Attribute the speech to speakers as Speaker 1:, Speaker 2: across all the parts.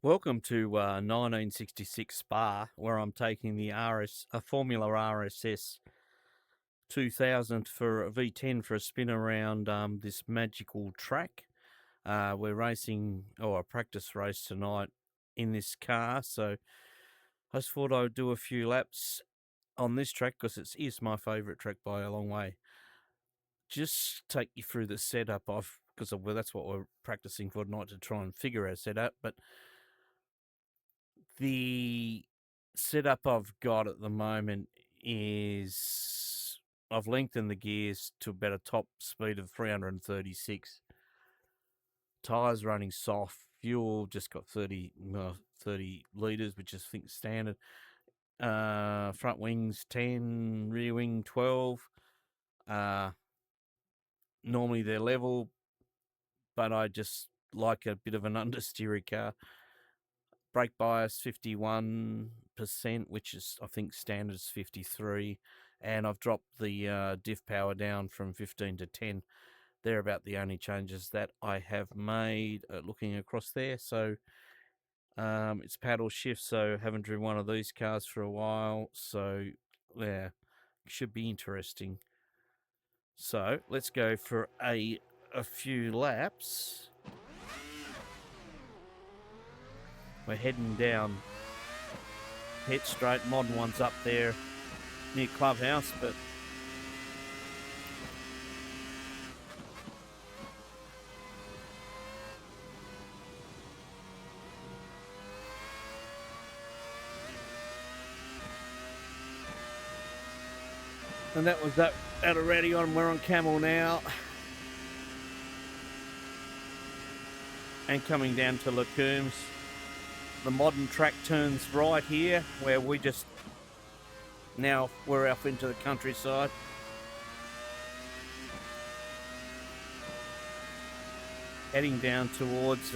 Speaker 1: Welcome to 1966 Spa, where I'm taking the Formula RSS 2000 for a V10 for a spin around this magical track. We're racing, a practice race tonight in this car, so I just thought I'd do a few laps on this track because it is my favourite track by a long way. Just take you through the setup because that's what we're practicing for tonight, to try and figure our setup, but the setup I've got at the moment is I've lengthened the gears to about a top speed of 336. Tyres running soft. Fuel just got 30 litres, which is, I think, standard. Front wings 10, rear wing 12. Normally they're level, but I just like a bit of an understeery car. Brake bias 51%, which is, I think, standard is 53, and I've dropped the diff power down from 15 to 10. They're about the only changes that I have made looking across there. So it's paddle shift, so haven't driven one of these cars for a while, so yeah, should be interesting. So let's go for a few laps. We're heading down Head Straight. Modern one's up there near Clubhouse, but and that was that out of Radion. We're on Camel now, and coming down to Lacooms. The modern track turns right here, where we're off into the countryside. Heading down towards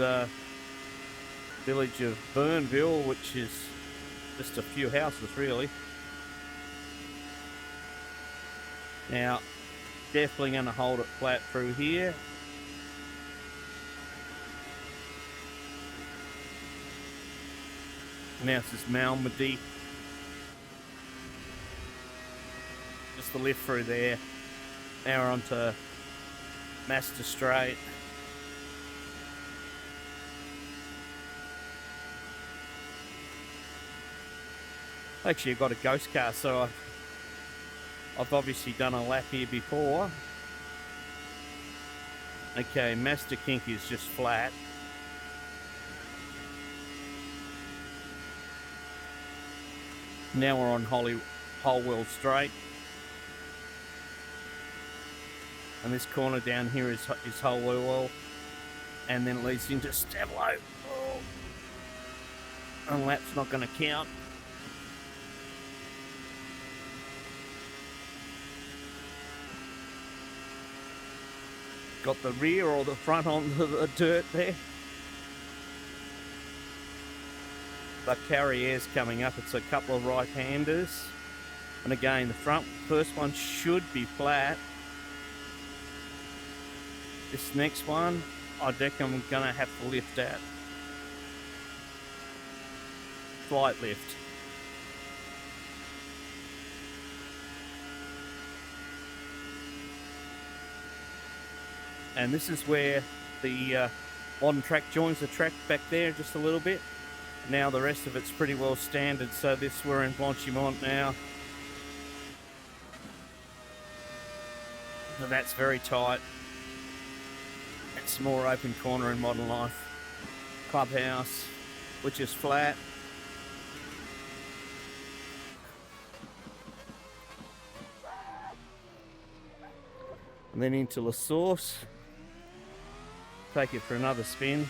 Speaker 1: village of Burnville, which is just a few houses really. Now, definitely going to hold it flat through here. Now this is Malmedy. Just the lift through there. Now we're onto Master Straight. Actually, I've got a ghost car, so I've obviously done a lap here before. Okay, Master Kink is just flat. Now we're on Holwell Straight. And this corner down here is Holwell. And then it leads into Stavlo. Oh. And lap's not going to count. Got the rear or the front onto the dirt there. The Carrier's coming up. It's a couple of right-handers. And again, the first one should be flat. This next one, I reckon I'm going to have to lift out. Flight lift. And this is where the modern track joins the track back there just a little bit. Now the rest of it's pretty well standard, so we're in Blanchimont now. So that's very tight. It's more open corner in modern life. Clubhouse, which is flat. And then into La Source. Take it for another spin.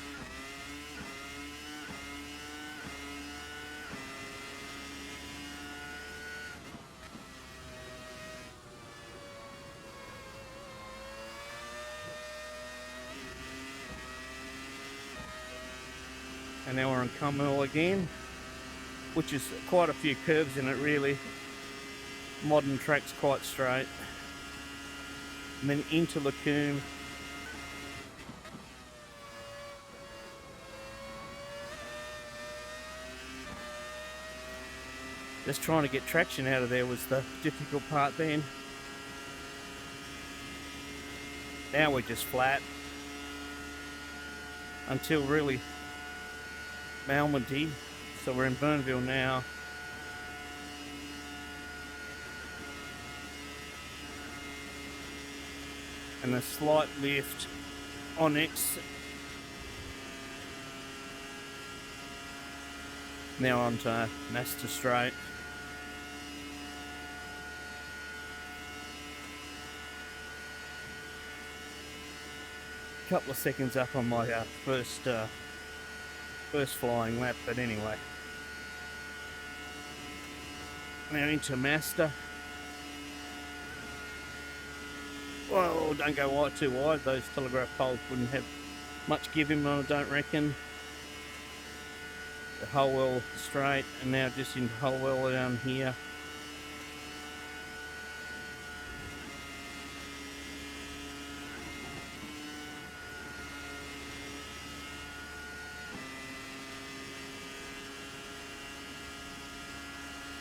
Speaker 1: And now we're on Cummill again, which is quite a few curves in it really. Modern track's quite straight. And then into Lacombe. Just trying to get traction out of there was the difficult part then. Now we're just flat until really Malmedy. So we're in Burnville now. And a slight lift on exit. Now onto Master Straight. Couple of seconds up on my first flying lap, but anyway. Now into Master. Whoa, don't go wide too wide. Those telegraph poles wouldn't have much give him, I don't reckon. The Holwell straight, and now just into Holwell down here.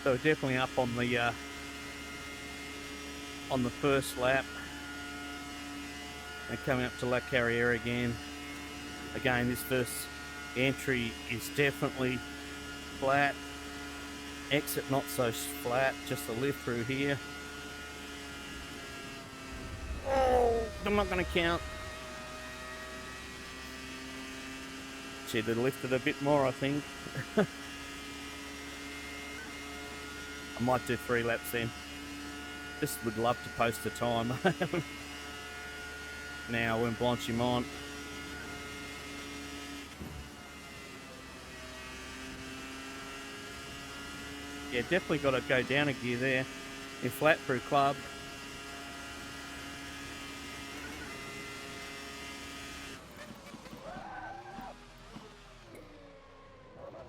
Speaker 1: So definitely up on the first lap. And coming up to La Carriere again. Again, this first entry is definitely flat. Exit not so flat, just a lift through here. Oh, I'm not going to count. Should have lifted a bit more, I think. I might do 3 laps then. Just would love to post a time. Now we're in Blanchimont. Yeah, definitely got to go down a gear there in flat through club.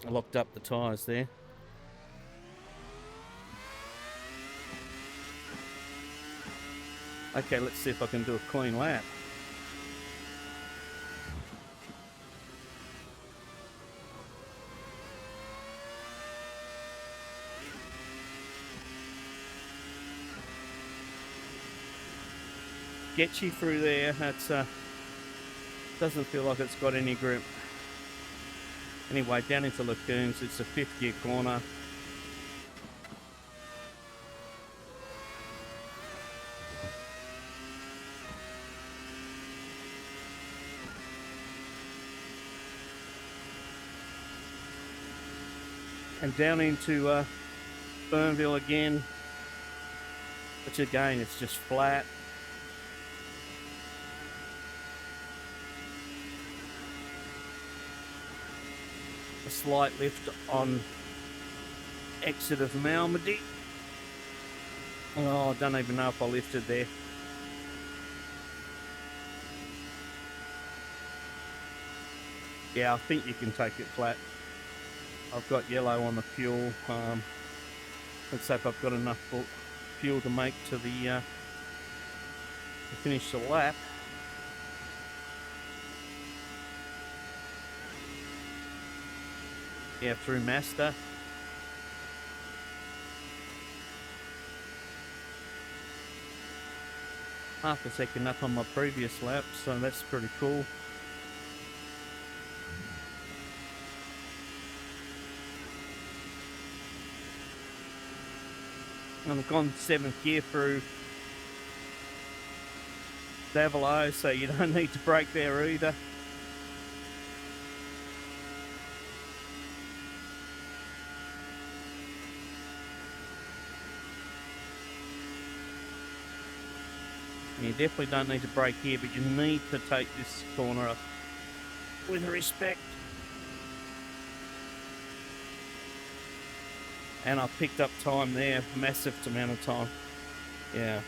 Speaker 1: I locked up the tyres there. Okay, let's see if I can do a clean lap. Sketchy through there. That's doesn't feel like it's got any grip. Anyway, down into Lagoons. It's a 5th gear corner. And down into Burnville again, which again, it's just flat. A slight lift on exit of Malmedy. Oh, I don't even know if I lifted there. Yeah, I think you can take it flat. I've got yellow on the fuel. Let's hope I've got enough fuel to make to the to finish the lap. Yeah, through Master. Half a second up on my previous lap, so that's pretty cool. And I've gone 7th gear through Davilo, so you don't need to brake there either. You definitely don't need to brake here, but you need to take this corner up with respect. And I've picked up time there, massive amount of time. Yeah.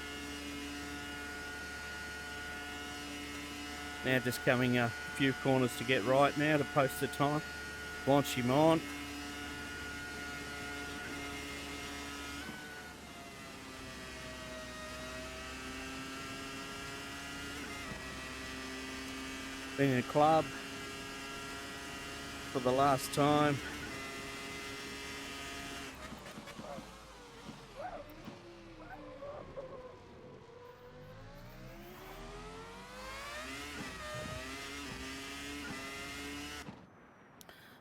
Speaker 1: Now just coming a few corners to get right now to post the time. Blanchimont. Been in a club for the last time.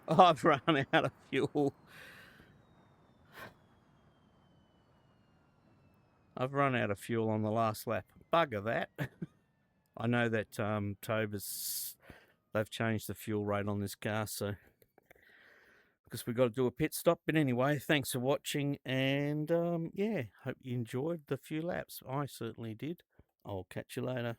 Speaker 1: I've run out of fuel. I've run out of fuel on the last lap. Bugger that. I know that Toba's, they've changed the fuel rate on this car, so because we've got to do a pit stop. But anyway, thanks for watching, and yeah, hope you enjoyed the few laps. I certainly did. I'll catch you later.